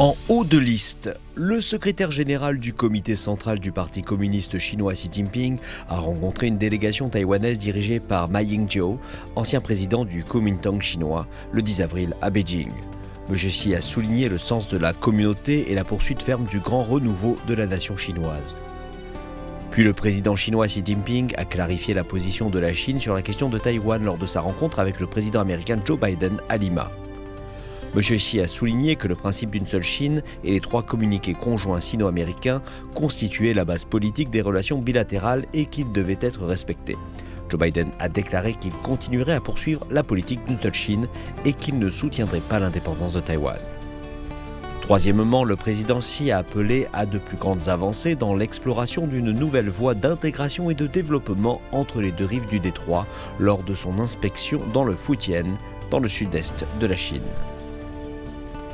En haut de liste, le secrétaire général du comité central du Parti communiste chinois Xi Jinping a rencontré une délégation taïwanaise dirigée par Ma Ying-jeou, ancien président du Kuomintang chinois, le 10 avril à Beijing. M. Xi a souligné le sens de la communauté et la poursuite ferme du grand renouveau de la nation chinoise. Puis le président chinois Xi Jinping a clarifié la position de la Chine sur la question de Taïwan lors de sa rencontre avec le président américain Joe Biden à Lima. M. Xi a souligné que le principe d'une seule Chine et les 3 communiqués conjoints sino-américains constituaient la base politique des relations bilatérales et qu'ils devaient être respectés. Joe Biden a déclaré qu'il continuerait à poursuivre la politique d'une seule Chine et qu'il ne soutiendrait pas l'indépendance de Taïwan. Troisièmement, le président Xi a appelé à de plus grandes avancées dans l'exploration d'une nouvelle voie d'intégration et de développement entre les 2 rives du détroit lors de son inspection dans le Fujian, dans le sud-est de la Chine.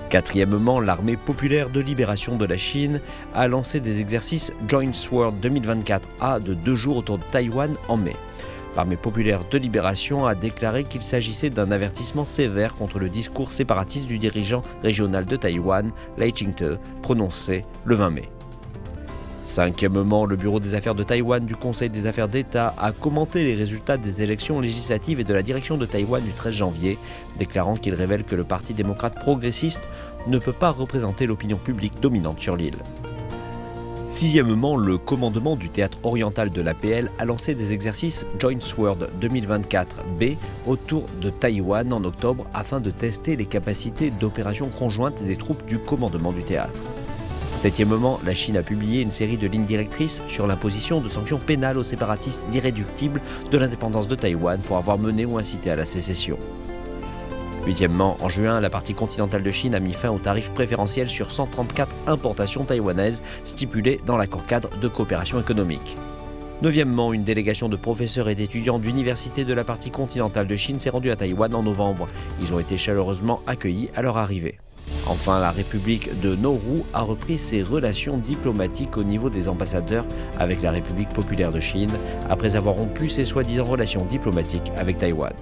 Quatrièmement, l'armée populaire de libération de la Chine a lancé des exercices Joint Sword 2024A de 2 jours autour de Taïwan en mai. L'armée populaire de libération a déclaré qu'il s'agissait d'un avertissement sévère contre le discours séparatiste du dirigeant régional de Taïwan, Lai Ching-te, prononcé le 20 mai. Cinquièmement, le Bureau des affaires de Taïwan du Conseil des affaires d'État a commenté les résultats des élections législatives et de la direction de Taïwan du 13 janvier, déclarant qu'il révèle que le Parti démocrate progressiste ne peut pas représenter l'opinion publique dominante sur l'île. Sixièmement, le commandement du théâtre oriental de l'APL a lancé des exercices Joint Sword 2024B autour de Taïwan en octobre afin de tester les capacités d'opération conjointe des troupes du commandement du théâtre. Septièmement, la Chine a publié une série de lignes directrices sur l'imposition de sanctions pénales aux séparatistes irréductibles de l'indépendance de Taïwan pour avoir mené ou incité à la sécession. Huitièmement, en juin, la partie continentale de Chine a mis fin aux tarifs préférentiels sur 134 importations taïwanaises stipulées dans l'accord cadre de coopération économique. Neuvièmement, une délégation de professeurs et d'étudiants d'universités de la partie continentale de Chine s'est rendue à Taïwan en novembre. Ils ont été chaleureusement accueillis à leur arrivée. Enfin, la République de Nauru a repris ses relations diplomatiques au niveau des ambassadeurs avec la République populaire de Chine, après avoir rompu ses soi-disant relations diplomatiques avec Taïwan.